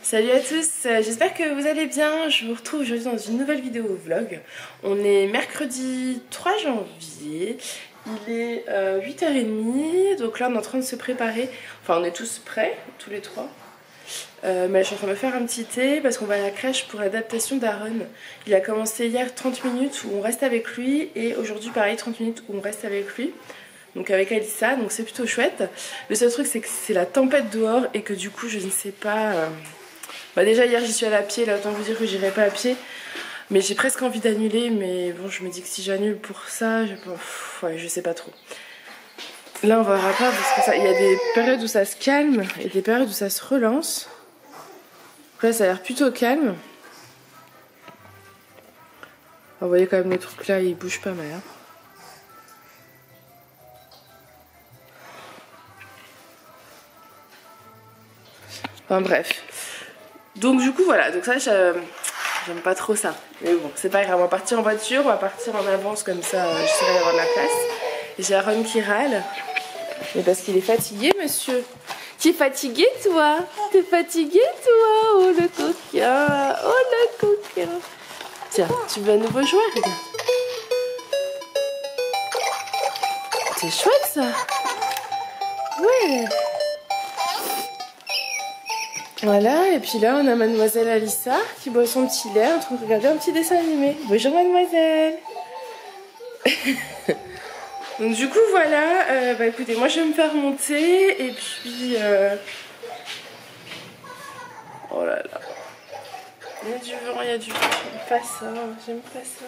Salut à tous, j'espère que vous allez bien. Je vous retrouve aujourd'hui dans une nouvelle vidéo vlog. On est mercredi 3 janvier, il est 8h30, donc là on est en train de se préparer. Enfin on est tous prêts, tous les trois. Mais je suis en train de me faire un petit thé parce qu'on va à la crèche pour l'adaptation d'Aaron. Il a commencé hier 30 minutes où on reste avec lui et aujourd'hui pareil 30 minutes où on reste avec lui. Donc avec Alissa, donc c'est plutôt chouette. Le seul truc c'est que c'est la tempête dehors et que du coup je ne sais pas... Bah déjà hier j'y suis allée à pied, là autant vous dire que j'irai pas à pied. Mais j'ai presque envie d'annuler, mais bon je me dis que si j'annule pour ça, ouais, je sais pas trop. Là on verra pas parce que il y a des périodes où ça se calme et des périodes où ça se relance. Donc là ça a l'air plutôt calme. Vous voyez quand même les trucs là, ils bougent pas mal. Hein. Enfin bref. Donc du coup voilà, donc ça j'aime pas trop ça. Mais bon, c'est pas grave, on va partir en voiture, on va partir en avance comme ça, j'essaierai d'avoir de la place. Et j'ai Aaron qui râle. Mais parce qu'il est fatigué monsieur. Tu es fatigué toi? T'es fatigué toi? Oh le coquin, oh le coquin. Tiens, tu veux un nouveau joueur, regarde. C'est chouette ça. Ouais. Voilà, et puis là on a mademoiselle Alissa qui boit son petit lait en train de regarder un petit dessin animé. Bonjour mademoiselle. Donc du coup voilà, bah écoutez, moi je vais me faire monter et puis... Oh là là. Il y a du vent, il y a du vent, j'aime pas ça, j'aime pas ça.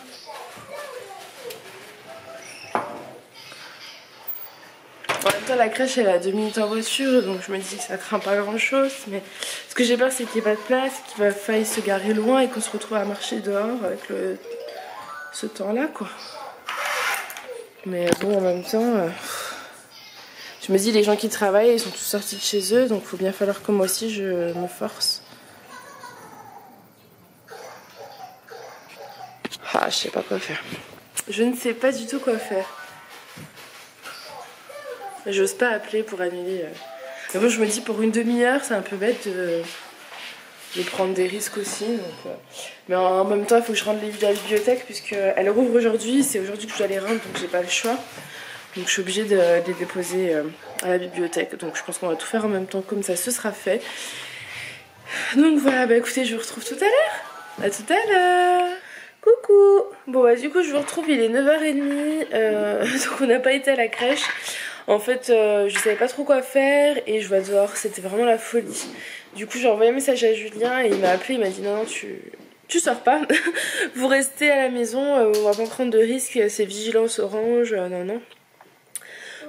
En même temps la crèche elle est à 2 minutes en voiture donc je me dis que ça craint pas grand chose, mais ce que j'ai peur c'est qu'il n'y ait pas de place, qu'il va falloir se garer loin et qu'on se retrouve à marcher dehors avec ce temps là quoi. Mais bon en même temps je me dis les gens qui travaillent ils sont tous sortis de chez eux donc il faut bien falloir que moi aussi je me force. Ah je sais pas quoi faire. Je ne sais pas du tout quoi faire. J'ose pas appeler pour annuler. Mais bon, je me dis pour une demi-heure, c'est un peu bête de prendre des risques aussi. Donc, mais en même temps, il faut que je rende les livres à la bibliothèque puisqu'elle rouvre aujourd'hui. C'est aujourd'hui que je dois les rendre, donc j'ai pas le choix. Donc je suis obligée de les déposer à la bibliothèque. Donc je pense qu'on va tout faire en même temps, comme ça ce sera fait. Donc voilà, bah écoutez, je vous retrouve tout à l'heure. À tout à l'heure. Coucou. Bon bah du coup, je vous retrouve, il est 9h30. Donc on n'a pas été à la crèche. En fait, je savais pas trop quoi faire et je vois dehors, c'était vraiment la folie. Du coup, j'ai envoyé un message à Julien et il m'a appelé, il m'a dit non, non, tu sors pas, vous restez à la maison, on va pas prendre de risques, c'est vigilance orange, non, non.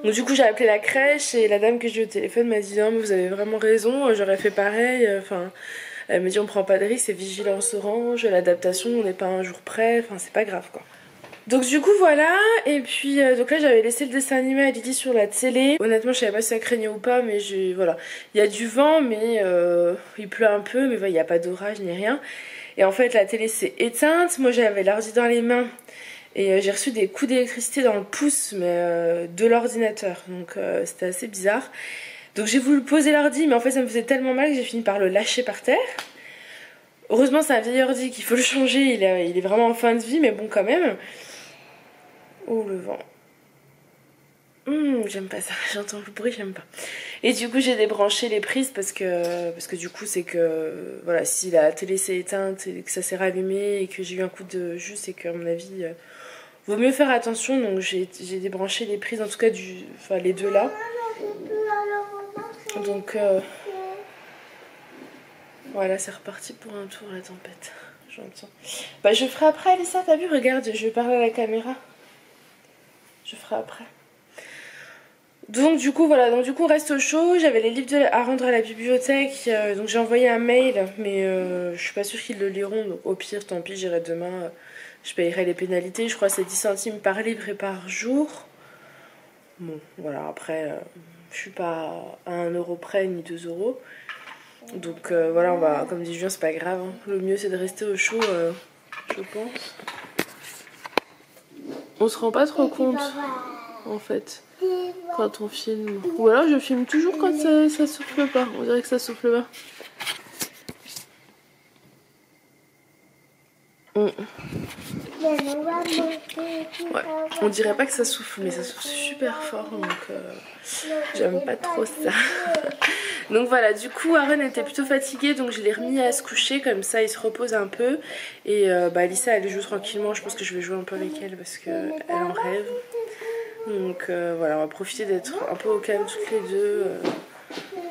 Donc du coup, j'ai appelé la crèche et la dame que j'ai eu au téléphone m'a dit non, mais vous avez vraiment raison, j'aurais fait pareil, enfin... Elle me dit on prend pas de risques, c'est vigilance orange, l'adaptation, on n'est pas un jour près, enfin c'est pas grave quoi. Donc du coup voilà, et puis donc là j'avais laissé le dessin animé à Lily sur la télé. Honnêtement je savais pas si ça craignait ou pas, mais voilà. Il y a du vent mais il pleut un peu, mais il n'y a pas d'orage ni rien. Et en fait la télé s'est éteinte, moi j'avais l'ordi dans les mains et j'ai reçu des coups d'électricité dans le pouce mais de l'ordinateur, donc c'était assez bizarre. Donc j'ai voulu poser l'ordi mais en fait ça me faisait tellement mal que j'ai fini par le lâcher par terre. Heureusement c'est un vieil ordi qu'il faut le changer, il est vraiment en fin de vie mais bon quand même. Oh le vent. J'aime pas ça, j'entends le bruit, j'aime pas. Et du coup j'ai débranché les prises parce que du coup c'est que voilà, si la télé s'est éteinte et que ça s'est rallumé et que j'ai eu un coup de jus, c'est qu'à mon avis vaut mieux faire attention. Donc j'ai débranché les prises, en tout cas les deux là. Donc voilà, c'est reparti pour un tour la tempête. J'entends. Bah je ferai après Alissa, t'as vu, regarde, je parle à la caméra. Je ferai après. Donc du coup voilà, donc du coup on reste au chaud. J'avais les livres à rendre à la bibliothèque, donc j'ai envoyé un mail, mais je suis pas sûre qu'ils le liront. Donc au pire tant pis, j'irai demain, je payerai les pénalités. Je crois que c'est 10 centimes par livre et par jour. Bon voilà, après je suis pas à 1 euro près ni 2 euros. Donc voilà, on va, comme dit Julien, c'est pas grave, hein. Le mieux c'est de rester au chaud, je pense. On se rend pas trop compte en fait quand on filme. Ou alors je filme toujours quand ça souffle pas. On dirait que ça souffle pas. Ouais. On dirait pas que ça souffle, mais ça souffle super fort, donc j'aime pas trop ça. Donc voilà, du coup Aaron était plutôt fatigué, donc je l'ai remis à se coucher, comme ça il se repose un peu. Et Alissa elle joue tranquillement, je pense que je vais jouer un peu avec elle parce qu'elle en rêve. Donc voilà, on va profiter d'être un peu au calme toutes les deux.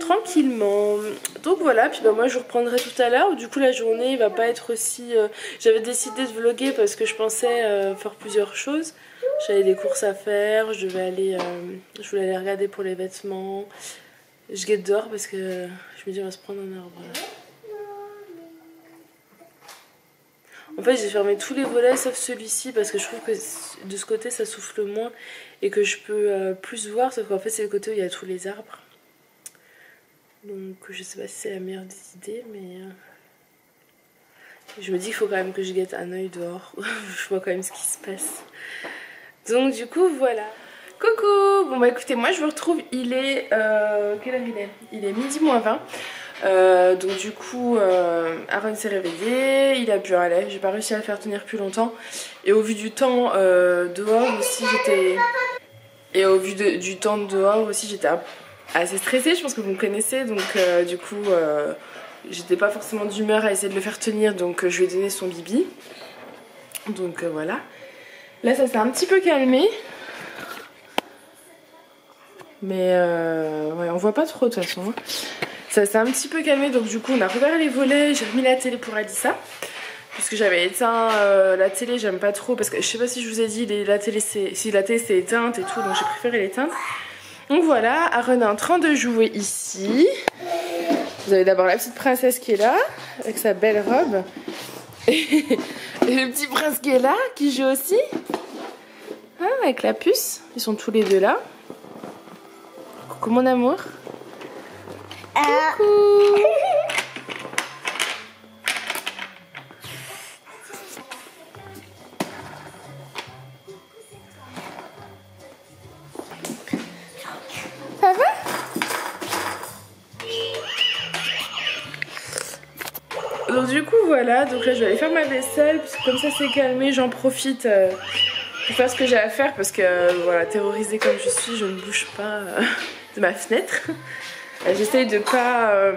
Tranquillement. Donc voilà, puis moi je reprendrai tout à l'heure. Du coup la journée va pas être aussi... J'avais décidé de vlogger parce que je pensais faire plusieurs choses. J'avais des courses à faire, je voulais aller regarder pour les vêtements. Je guette dehors parce que je me dis on va se prendre un arbre. En fait j'ai fermé tous les volets sauf celui-ci parce que je trouve que de ce côté ça souffle moins et que je peux plus voir, sauf qu'en fait c'est le côté où il y a tous les arbres. Donc je sais pas si c'est la meilleure des idées, mais je me dis qu'il faut quand même que je guette un œil dehors. Je vois quand même ce qui se passe. Donc du coup voilà. Coucou. Bon bah écoutez, moi je vous retrouve, il est... quelle heure il est? Il est midi moins 20. Donc du coup Aaron s'est réveillé, il a bu un lait, j'ai pas réussi à le faire tenir plus longtemps. Et au vu du temps dehors aussi j'étais... Et au vu du temps dehors aussi j'étais assez stressée, je pense que vous me connaissez, donc du coup j'étais pas forcément d'humeur à essayer de le faire tenir, donc je lui ai donné son bibi. Donc voilà. Là ça s'est un petit peu calmé. Mais ouais, on voit pas trop de toute façon. Ça s'est un petit peu calmé, donc du coup on a rouvert les volets, j'ai remis la télé pour Alissa. Puisque j'avais éteint la télé, j'aime pas trop, parce que je sais pas si je vous ai dit, la télé s'est éteinte et tout, donc j'ai préféré l'éteindre. Donc voilà, Aaron est en train de jouer ici. Vous avez d'abord la petite princesse qui est là, avec sa belle robe. Et le petit prince qui est là, qui joue aussi. Ah, avec la puce. Ils sont tous les deux là. Coucou mon amour. Coucou. Ça va? Donc du coup voilà, donc là je vais aller faire ma vaisselle parce que comme ça c'est calmé, j'en profite pour faire ce que j'ai à faire parce que voilà, terrorisée comme je suis, je ne bouge pas de ma fenêtre. J'essaye de pas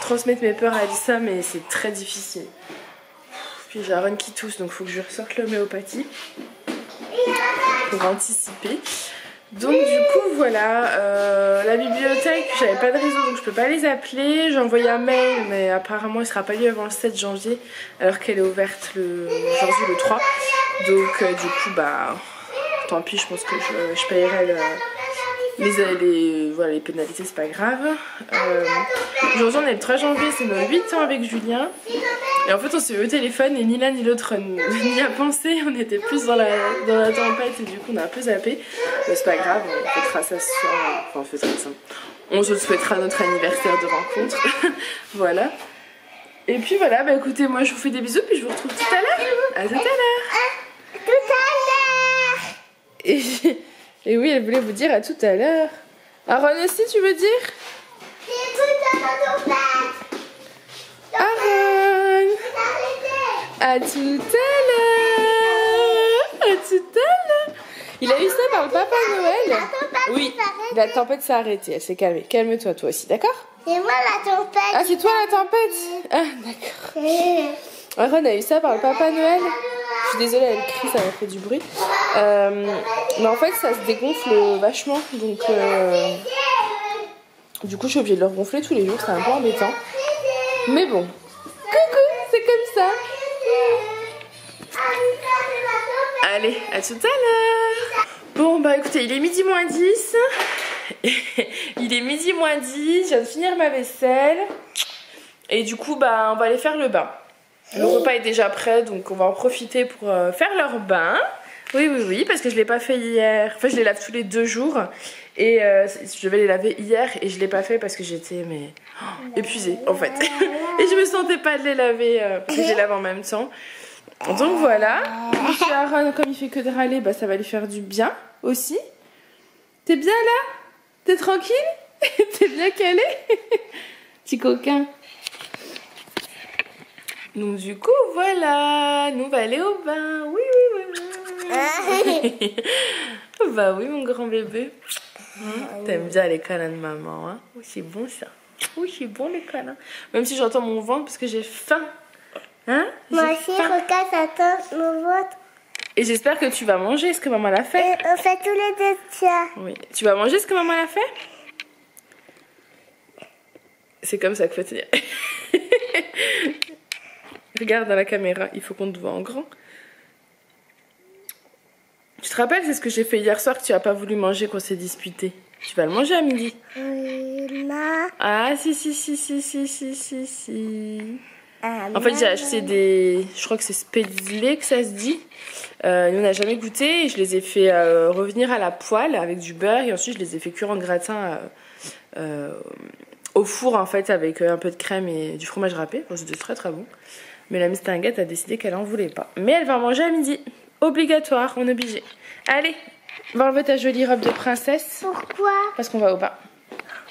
transmettre mes peurs à Alissa, mais c'est très difficile. Puis j'ai Aaron qui tousse, donc il faut que je ressorte l'homéopathie pour anticiper. Donc du coup voilà, la bibliothèque, j'avais pas de réseau donc je peux pas les appeler. J'ai envoyé un mail mais apparemment il sera pas lieu avant le 7 janvier alors qu'elle est ouverte aujourd'hui le 3. Donc du coup bah tant pis, je pense que je payerai les pénalités, c'est pas grave. Aujourd'hui on est le 3 janvier, c'est nos 8 ans avec Julien. Et en fait on s'est eu au téléphone et ni l'un ni l'autre n'y a pensé. On était plus dans la tempête et du coup on a un peu zappé. Mais c'est pas grave, on fêtera ça ce soir. Enfin on fêtera ça. On se souhaitera notre anniversaire de rencontre. Voilà. Et puis voilà, bah écoutez, moi je vous fais des bisous puis je vous retrouve tout à l'heure. À tout à l'heure. Tout à l'heure. Et oui, elle voulait vous dire à tout à l'heure. Aaron aussi, tu veux dire? Aaron! À tout à l'heure! À tout à l'heure! Il a eu ça par le Papa Noël? Oui, la tempête s'est arrêtée, elle s'est calmée. Calme-toi toi aussi, d'accord? C'est moi la tempête. Ah, c'est toi la tempête? Ah, d'accord. Aaron a eu ça par le Papa Noël. Je suis désolée, elle crie, ça m'a fait du bruit. Mais en fait, ça se dégonfle vachement. Donc, du coup, je suis obligée de le regonfler tous les jours. C'est un peu embêtant. Mais bon. Coucou, c'est comme ça. Allez, à tout à l'heure. Bon, bah écoutez, il est midi moins 10. Il est midi moins 10. Je viens de finir ma vaisselle. Et du coup, bah, on va aller faire le bain. Le repas est déjà prêt, donc on va en profiter pour faire leur bain. Oui, parce que je ne l'ai pas fait hier. Enfin, je les lave tous les 2 jours. Et je vais les laver hier et je ne l'ai pas fait parce que j'étais épuisée en fait. Et je me sentais pas de les laver, que je les lave en même temps. Donc voilà. Monsieur Aaron, comme il fait que de râler, bah, ça va lui faire du bien aussi. T'es bien là? T'es tranquille? T'es bien calé? Petit coquin. Donc du coup, voilà, nous on va aller au bain. Oui, oui, oui. Bah oui, mon grand bébé. T'aimes bien les câlins de maman, hein? Oui, c'est bon ça. Oui, c'est bon les câlins. Même si j'entends mon ventre parce que j'ai faim. Hein? Moi aussi, regarde, j'attends mon ventre. Et j'espère que tu vas manger ce que maman l'a fait. Et on fait tous les deux ça. Oui. Tu vas manger ce que maman l'a fait? C'est comme ça qu'il faut te dire. Regarde dans la caméra, il faut qu'on te voit en grand. Tu te rappelles, c'est ce que j'ai fait hier soir que tu n'as pas voulu manger, qu'on s'est disputé. Tu vas le manger à midi. Oui, ma. Ah, si. En fait, j'ai acheté des... Je crois que c'est Spätzle que ça se dit. Nous, on n'a jamais goûté. Et je les ai fait revenir à la poêle avec du beurre. Et ensuite, je les ai fait cuire en gratin au four, en fait, avec un peu de crème et du fromage râpé. Bon, c'était très, très bon. Mais la Mistinguette a décidé qu'elle en voulait pas. Mais elle va manger à midi. Obligatoire, on est obligé. Allez, va enlever ta jolie robe de princesse. Pourquoi? Parce qu'on va au bain.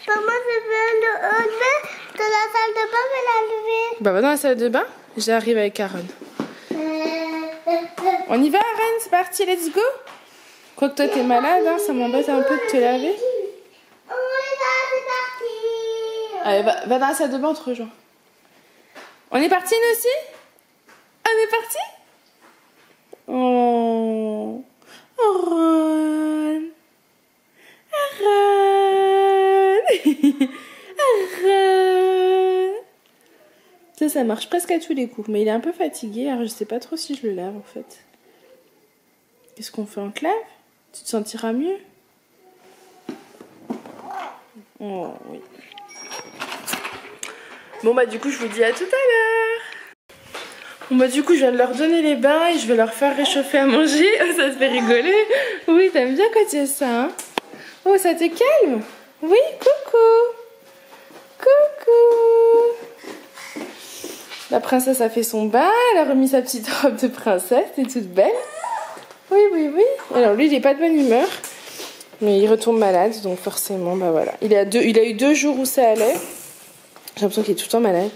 Maman, je veux lever de la salle de bain, mais la lever. Bah, va dans la salle de bain. J'arrive avec Aaron. On y va, Aaron? C'est parti, let's go. Quoique toi, t'es malade, hein, ça m'embête un peu de te laver. On y va, c'est parti. Allez, va dans la salle de bain, on te rejoint. On est parti, nous aussi? On est parti? Oh, Aaron. Aaron. Ça marche presque à tous les coups. Mais il est un peu fatigué, alors je sais pas trop si je le lave en fait. Qu'est-ce qu'on fait, en clave? Tu te sentiras mieux? Oh oui. Bon bah du coup je vous dis à tout à l'heure. Bon bah du coup je viens de leur donner les bains et je vais leur faire réchauffer à manger. Oh, ça te fait rigoler. Oui, t'aimes bien quand tu as ça, hein? Oh, ça te calme? Oui, coucou. Coucou. La princesse a fait son bain, elle a remis sa petite robe de princesse, elle est toute belle. Oui. Alors lui, il est pas de bonne humeur, mais il retourne malade, donc forcément, bah voilà. Il a eu 2 jours où ça allait. J'ai l'impression qu'il est tout le temps malade.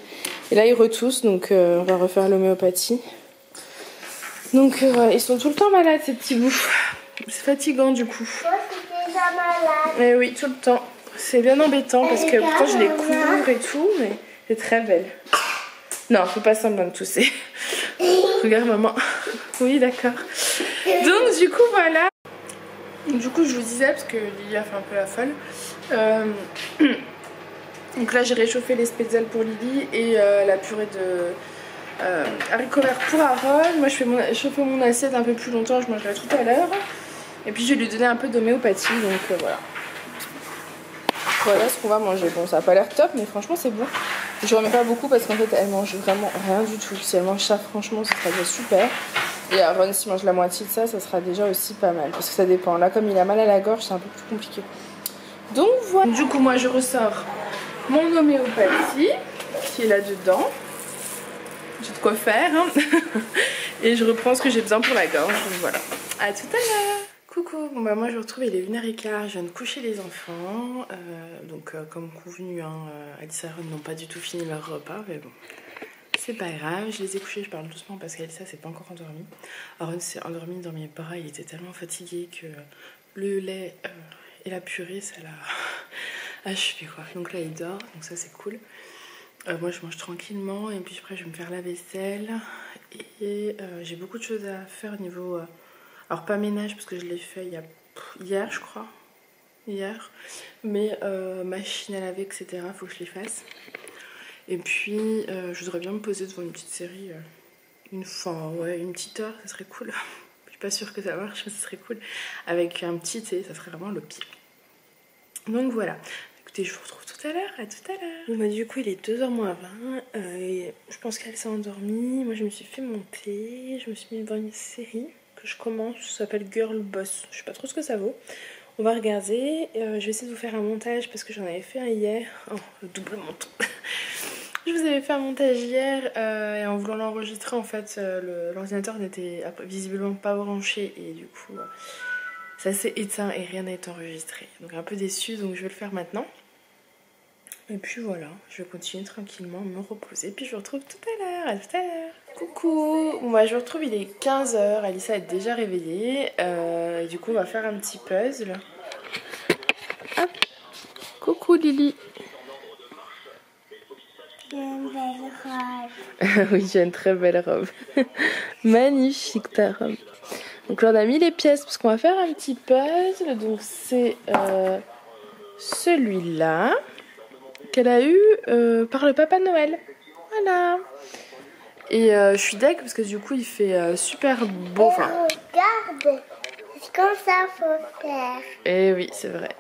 Et là, il retousse, donc on va refaire l'homéopathie. Donc voilà, ils sont tout le temps malades, ces petits bouts. C'est fatigant du coup. Moi, je suis déjà malade. Mais oui, tout le temps. C'est bien embêtant parce que pourtant je les couvre et tout, mais c'est très belle. Non, faut pas semblant de tousser. Regarde maman. Oui, d'accord. Donc du coup voilà. Du coup je vous disais, parce que Lily a fait un peu la folle. Donc là j'ai réchauffé les Spätzle pour Lily et la purée de haricots verts pour Aaron. Moi je fais mon assiette un peu plus longtemps, je mangerai tout à l'heure. Et puis je vais lui donner un peu d'homéopathie, donc voilà. Voilà ce qu'on va manger. Bon, ça a pas l'air top, mais franchement c'est bon. Je remets pas beaucoup parce qu'en fait elle mange vraiment rien du tout. Si elle mange ça, franchement ce sera déjà super. Et Aaron, s'il mange la moitié de ça, ça sera déjà aussi pas mal. Parce que ça dépend. Là, comme il a mal à la gorge, c'est un peu plus compliqué. Donc voilà. Du coup, moi je ressors mon homéopathie qui est là-dedans. J'ai de quoi faire. Hein. Et je reprends ce que j'ai besoin pour la gorge. Donc voilà. À tout à l'heure. Coucou, bon bah moi je vous retrouve, il est 1h15, je viens de coucher les enfants, comme convenu, hein, Alice et Aaron n'ont pas du tout fini leur repas, mais bon, c'est pas grave, je les ai couchés, je parle doucement parce qu'Alissa s'est pas encore endormie. Aaron s'est endormi dans mes bras, il était tellement fatigué que le lait et la purée, ça l'a achevé quoi, donc là il dort, donc ça c'est cool. Moi je mange tranquillement et puis après je vais me faire la vaisselle et j'ai beaucoup de choses à faire au niveau... alors pas ménage parce que je l'ai fait hier je crois, mais machine à laver etc, faut que je les fasse. Et puis je voudrais bien me poser devant une petite série, une petite heure, ça serait cool. Je suis pas sûre que ça marche mais ça serait cool. Avec un petit thé, ça serait vraiment le pire. Donc voilà, écoutez je vous retrouve tout à l'heure, à tout à l'heure. Bon bah du coup il est 2h moins 20, et je pense qu'elle s'est endormie. Moi je me suis fait mon thé, je me suis mis devant une série que je commence, ça s'appelle Girl Boss, je sais pas trop ce que ça vaut. On va regarder, je vais essayer de vous faire un montage parce que j'en avais fait un hier. Oh, le double menton. Je vous avais fait un montage hier et en voulant l'enregistrer en fait l'ordinateur n'était visiblement pas branché et du coup ça s'est éteint et rien n'a été enregistré. Donc un peu déçue, donc je vais le faire maintenant. Et puis voilà, je vais continuer tranquillement à me reposer. Puis je vous retrouve tout à l'heure. À tout à l'heure. Coucou. Moi je vous retrouve, il est 15 h. Alissa est déjà réveillée. Et du coup on va faire un petit puzzle. Hop. Coucou Lily. J'ai une belle robe. Oui, j'ai une très belle robe. Magnifique ta robe. Donc là on a mis les pièces parce qu'on va faire un petit puzzle. Donc c'est celui-là qu'elle a eu par le Papa Noël. Voilà. Et je suis deg parce que du coup il fait super beau. Enfin, Regarde, c'est comme ça faut faire. eh oui, c'est vrai.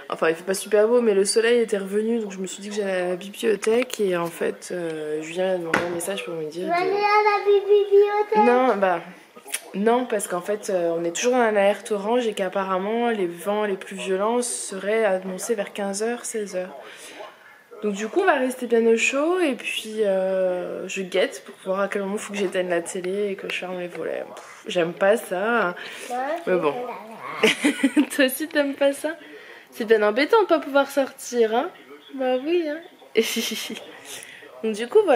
Enfin, il fait pas super beau, mais le soleil était revenu, donc je me suis dit que j'allais à la bibliothèque. Et en fait, Julien m'a envoyé un message pour me dire. Tu vas aller à la bibliothèque? Non, bah. Non, parce qu'en fait, on est toujours dans un alerte orange et qu'apparemment, les vents les plus violents seraient annoncés vers 15 h, 16 h. Donc du coup on va rester bien au chaud et puis je guette pour voir à quel moment il faut que j'éteigne la télé et que je ferme les volets. J'aime pas ça, mais bon. Toi aussi t'aimes pas ça? C'est bien embêtant de pas pouvoir sortir, hein? Bah oui, hein. Donc du coup voilà.